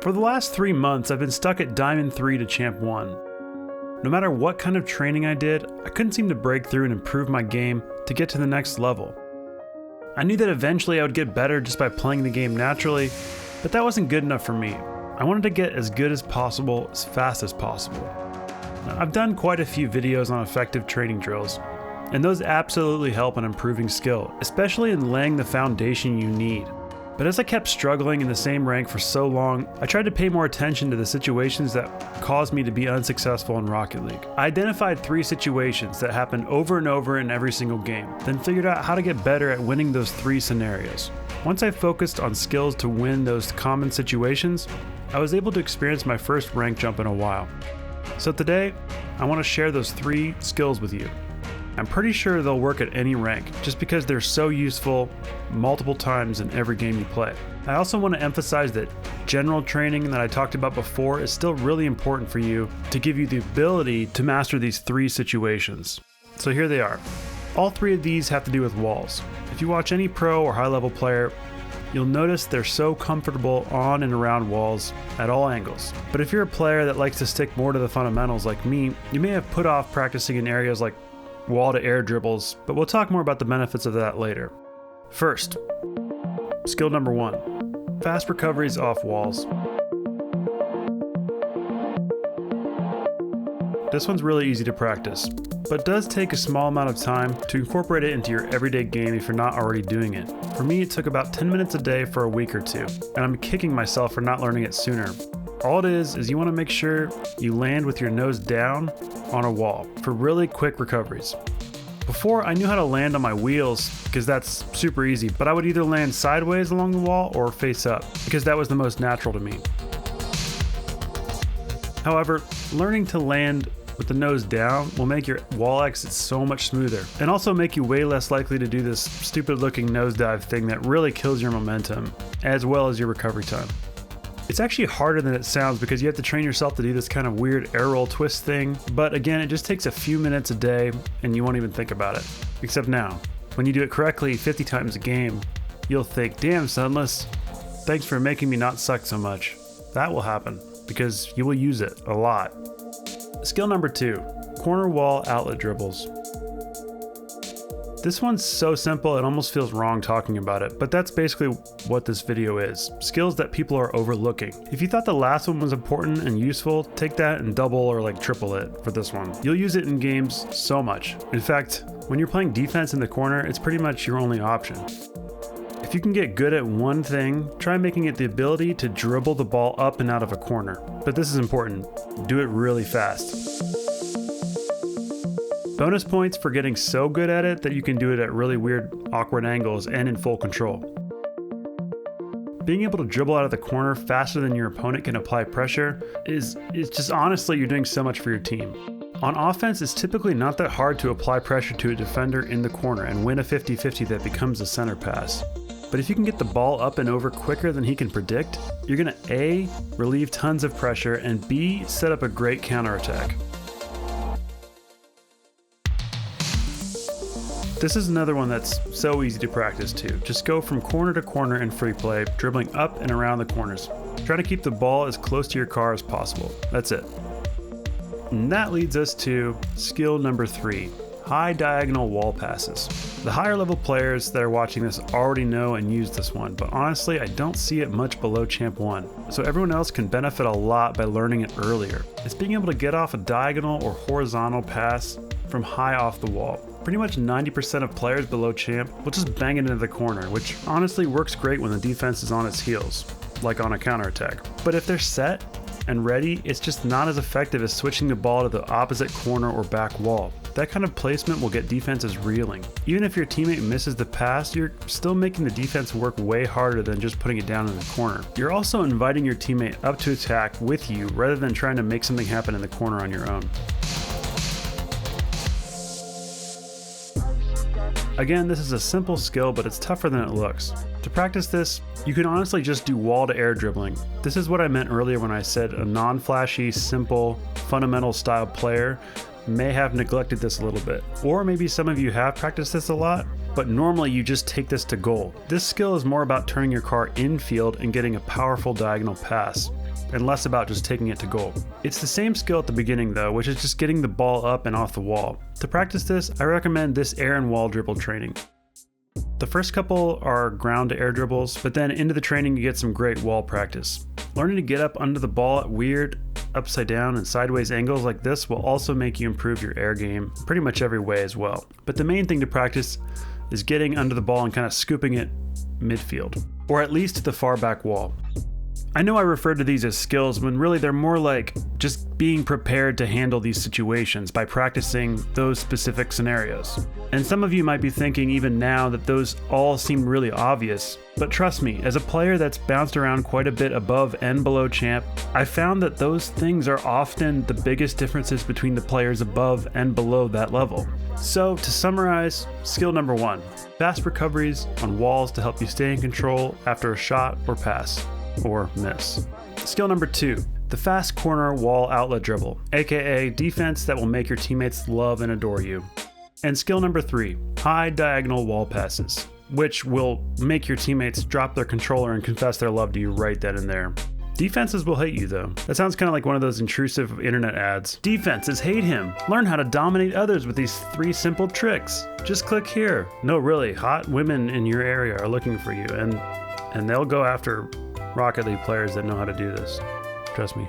For the last 3 months, I've been stuck at Diamond 3 to Champ 1. No matter what kind of training I did, I couldn't seem to break through and improve my game to get to the next level. I knew that eventually I would get better just by playing the game naturally, but that wasn't good enough for me. I wanted to get as good as possible, as fast as possible. Now, I've done quite a few videos on effective training drills, and those absolutely help in improving skill, especially in laying the foundation you need. But as I kept struggling in the same rank for so long, I tried to pay more attention to the situations that caused me to be unsuccessful in Rocket League. I identified 3 situations that happened over and over in every single game, then figured out how to get better at winning those 3 scenarios. Once I focused on skills to win those common situations, I was able to experience my first rank jump in a while. So today, I want to share those 3 skills with you. I'm pretty sure they'll work at any rank, just because they're so useful multiple times in every game you play. I also want to emphasize that general training that I talked about before is still really important for you to give you the ability to master these 3 situations. So here they are. All 3 of these have to do with walls. If you watch any pro or high-level player, you'll notice they're so comfortable on and around walls at all angles. But if you're a player that likes to stick more to the fundamentals like me, you may have put off practicing in areas like wall-to-air dribbles, but we'll talk more about the benefits of that later. First, skill number 1, fast recoveries off walls. This one's really easy to practice, but does take a small amount of time to incorporate it into your everyday game if you're not already doing it. For me, it took about 10 minutes a day for a week or 2, and I'm kicking myself for not learning it sooner. All it is you want to make sure you land with your nose down on a wall for really quick recoveries. Before, I knew how to land on my wheels because that's super easy, but I would either land sideways along the wall or face up because that was the most natural to me. However, learning to land with the nose down will make your wall exits so much smoother and also make you way less likely to do this stupid looking nosedive thing that really kills your momentum as well as your recovery time. It's actually harder than it sounds because you have to train yourself to do this kind of weird air roll twist thing, but again, it just takes a few minutes a day and you won't even think about it. Except now, when you do it correctly 50 times a game, you'll think, damn Sunless, thanks for making me not suck so much. That will happen because you will use it a lot. Skill number 2, corner wall outlet dribbles. This one's so simple it almost feels wrong talking about it, but that's basically what this video is. Skills that people are overlooking. If you thought the last one was important and useful, take that and double or like triple it for this one. You'll use it in games so much. In fact, when you're playing defense in the corner, it's pretty much your only option. If you can get good at one thing, try making it the ability to dribble the ball up and out of a corner. But this is important. Do it really fast. Bonus points for getting so good at it that you can do it at really weird, awkward angles and in full control. Being able to dribble out of the corner faster than your opponent can apply pressure is just honestly, you're doing so much for your team. On offense, it's typically not that hard to apply pressure to a defender in the corner and win a 50-50 that becomes a center pass. But if you can get the ball up and over quicker than he can predict, you're gonna A, relieve tons of pressure, and B, set up a great counterattack. This is another one that's so easy to practice too. Just go from corner to corner in free play, dribbling up and around the corners. Try to keep the ball as close to your car as possible. That's it. And that leads us to skill number 3, high diagonal wall passes. The higher level players that are watching this already know and use this one, but honestly, I don't see it much below Champ 1. So everyone else can benefit a lot by learning it earlier. It's being able to get off a diagonal or horizontal pass from high off the wall. Pretty much 90% of players below Champ will just bang it into the corner, which honestly works great when the defense is on its heels, like on a counterattack. But if they're set and ready, it's just not as effective as switching the ball to the opposite corner or back wall. That kind of placement will get defenses reeling. Even if your teammate misses the pass, you're still making the defense work way harder than just putting it down in the corner. You're also inviting your teammate up to attack with you rather than trying to make something happen in the corner on your own. Again, this is a simple skill, but it's tougher than it looks. To practice this, you can honestly just do wall-to-air dribbling. This is what I meant earlier when I said a non-flashy, simple, fundamental style player may have neglected this a little bit. Or maybe some of you have practiced this a lot, but normally you just take this to goal. This skill is more about turning your car infield and getting a powerful diagonal pass, and less about just taking it to goal. It's the same skill at the beginning though, which is just getting the ball up and off the wall. To practice this, I recommend this air and wall dribble training. The first couple are ground to air dribbles, but then into the training you get some great wall practice. Learning to get up under the ball at weird upside down and sideways angles like this will also make you improve your air game pretty much every way as well. But the main thing to practice is getting under the ball and kind of scooping it midfield, or at least to the far back wall. I know I refer to these as skills when really they're more like just being prepared to handle these situations by practicing those specific scenarios. And some of you might be thinking even now that those all seem really obvious, but trust me, as a player that's bounced around quite a bit above and below champ, I found that those things are often the biggest differences between the players above and below that level. So to summarize, skill number 1, fast recoveries on walls to help you stay in control after a shot or pass. Or miss. Skill number 2, the fast corner wall outlet dribble, aka defense that will make your teammates love and adore you. And skill number 3, high diagonal wall passes, which will make your teammates drop their controller and confess their love to you right then and there. Defenses will hate you though. That sounds kind of like one of those intrusive internet ads. Defenses hate him. Learn how to dominate others with these 3 simple tricks. Just click here. No, really, hot women in your area are looking for you, and they'll go after Rocket League players that know how to do this. Trust me.